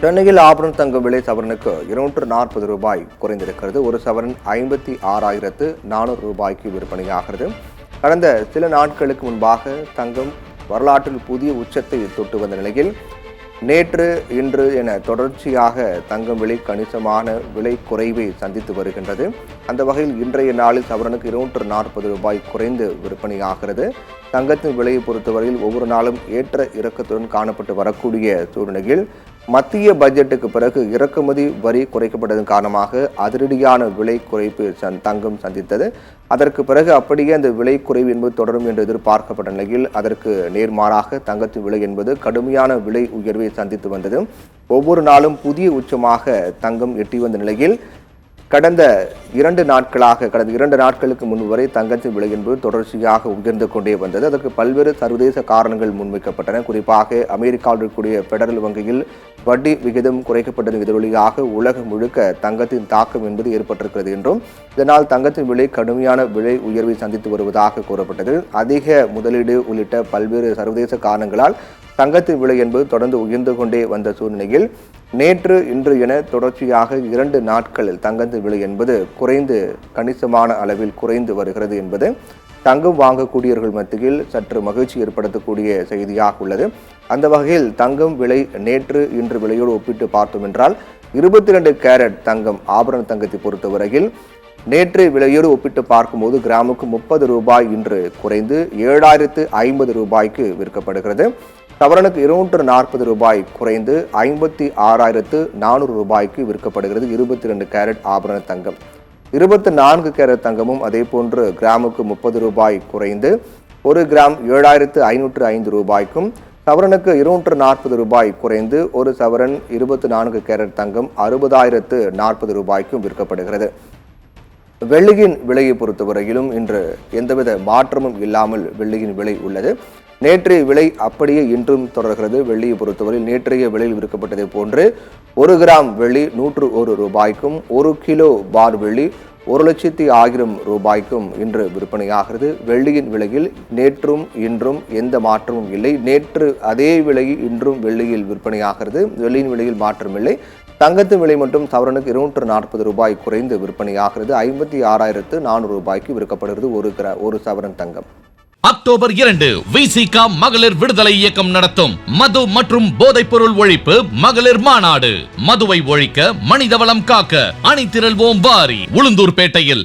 சென்னையில் ஆபரண தங்கம் விலை சவரனுக்கு 240 ரூபாய் குறைந்திருக்கிறது. ஒரு சவரன் 56,400 ரூபாய்க்கு விற்பனையாகிறது. கடந்த சில நாட்களுக்கு முன்பாக தங்கம் வரலாற்றில் புதிய உச்சத்தை தொட்டு வந்த நிலையில் நேற்று இன்று என தொடர்ச்சியாக தங்கம் விலை கணிசமான விலை குறைவை சந்தித்து வருகின்றது. அந்த வகையில் இன்றைய நாளில் சவரனுக்கு 240 ரூபாய் குறைந்து விற்பனையாகிறது. தங்கத்தின் விலையை பொறுத்தவரையில் ஒவ்வொரு நாளும் ஏற்ற இறக்கத்துடன் காணப்பட்டு வரக்கூடிய சூழ்நிலையில் மத்திய பட்ஜெட்டுக்கு பிறகு இறக்குமதி வரி குறைக்கப்பட்டதன் காரணமாக அதிரடியான விலை குறைப்பு தங்கம் சந்தித்தது. அதற்கு பிறகு அப்படியே அந்த விலை குறைவு என்பது தொடரும் என்று எதிர்பார்க்கப்பட்ட நிலையில் அதற்கு நேர்மாறாக தங்கத்தின் விலை என்பது கடுமையான விலை உயர்வை சந்தித்து வந்தது. ஒவ்வொரு நாளும் புதிய உச்சமாக தங்கம் எட்டி வந்த நிலையில் கடந்த 2 நாட்களுக்கு முன்பு வரை தங்கத்தின் விலை என்பது தொடர்ச்சியாக உயர்ந்து கொண்டே வந்தது. அதற்கு பல்வேறு சர்வதேச காரணங்கள் முன்வைக்கப்பட்டன. குறிப்பாக அமெரிக்காவில் இருக்கக்கூடிய பெடரல் வங்கியில் வட்டி விகிதம் குறைக்கப்பட்டதன் எதிரொலியாக உலகம் முழுக்க தங்கத்தின் தாக்கம் என்பது ஏற்பட்டிருக்கிறது என்றும் இதனால் தங்கத்தின் விலை கடுமையான விலை உயர்வை சந்தித்து வருவதாக கூறப்பட்டது. அதிக முதலீடு உள்ளிட்ட பல்வேறு சர்வதேச காரணங்களால் தங்கத்தின் விலை என்பது தொடர்ந்து உயர்ந்து கொண்டே வந்த சூழ்நிலையில் நேற்று இன்று என தொடர்ச்சியாக 2 நாட்களில் தங்கத்தின் விலை என்பது கணிசமான அளவில் குறைந்து வருகிறது என்பது தங்கம் வாங்கக்கூடியவர்கள் மத்தியில் சற்று மகிழ்ச்சி ஏற்படுத்தக்கூடிய செய்தியாக உள்ளது. அந்த வகையில் தங்கம் விலை நேற்று இன்று விலையோடு ஒப்பிட்டு பார்த்தோம் என்றால் 22 கேரட் தங்கம் ஆபரண தங்கத்தை பொறுத்தவரையில் நேற்று விலையோடு ஒப்பிட்டு பார்க்கும்போது கிராமுக்கு 30 ரூபாய் இன்று குறைந்து 7,050 ரூபாய்க்கு விற்கப்படுகிறது. சவரனுக்கு 240 ரூபாய் குறைந்து 56,400 ரூபாய்க்கு விற்கப்படுகிறது. 22 கேரட் ஆபரண தங்கம். 24 கேரட் தங்கமும் அதே போன்று கிராமுக்கு 30 ரூபாய் குறைந்து 1 கிராம் 7,505 ரூபாய்க்கும், சவரனுக்கு 240 ரூபாய் குறைந்து ஒரு சவரன் 24 கேரட் தங்கம் 60,040 ரூபாய்க்கும் விற்கப்படுகிறது. வெள்ளியின் விலையை பொறுத்தவரையிலும் இன்று எந்தவித மாற்றமும் இல்லாமல் வெள்ளியின் விலை உள்ளது. நேற்றைய விலை அப்படியே இன்றும் தொடர்கிறது. வெள்ளியை பொறுத்தவரையில் நேற்றைய விலையில் விற்கப்பட்டதை போன்று 1 கிராம் வெள்ளி 101 ரூபாய்க்கும், 1 கிலோ பார் வெள்ளி 1,00,000 ரூபாய்க்கும் இன்று விற்பனையாகிறது. வெள்ளியின் விலையில் நேற்றும் இன்றும் எந்த மாற்றமும் இல்லை. நேற்று அதே விலை இன்றும் வெள்ளியில் விற்பனையாகிறது. வெள்ளியின் விலையில் மாற்றமில்லை. தங்கத்தின் விலை மட்டும் சவரனுக்கு 240 ரூபாய் குறைந்து விற்பனையாகிறது. 56,400 ரூபாய்க்கு விற்கப்படுகிறது ஒரு சவரன் தங்கம். அக்டோபர் 2 விசிகா மகளிர் விடுதலை இயக்கம் நடத்தும் மது மற்றும் போதைப் பொருள் ஒழிப்பு மகளிர் மாநாடு. மதுவை ஒழிக்க, மனிதவளம் காக்க அணிதிரள்வோம் வாரி. உளுந்தூர்பேட்டையில்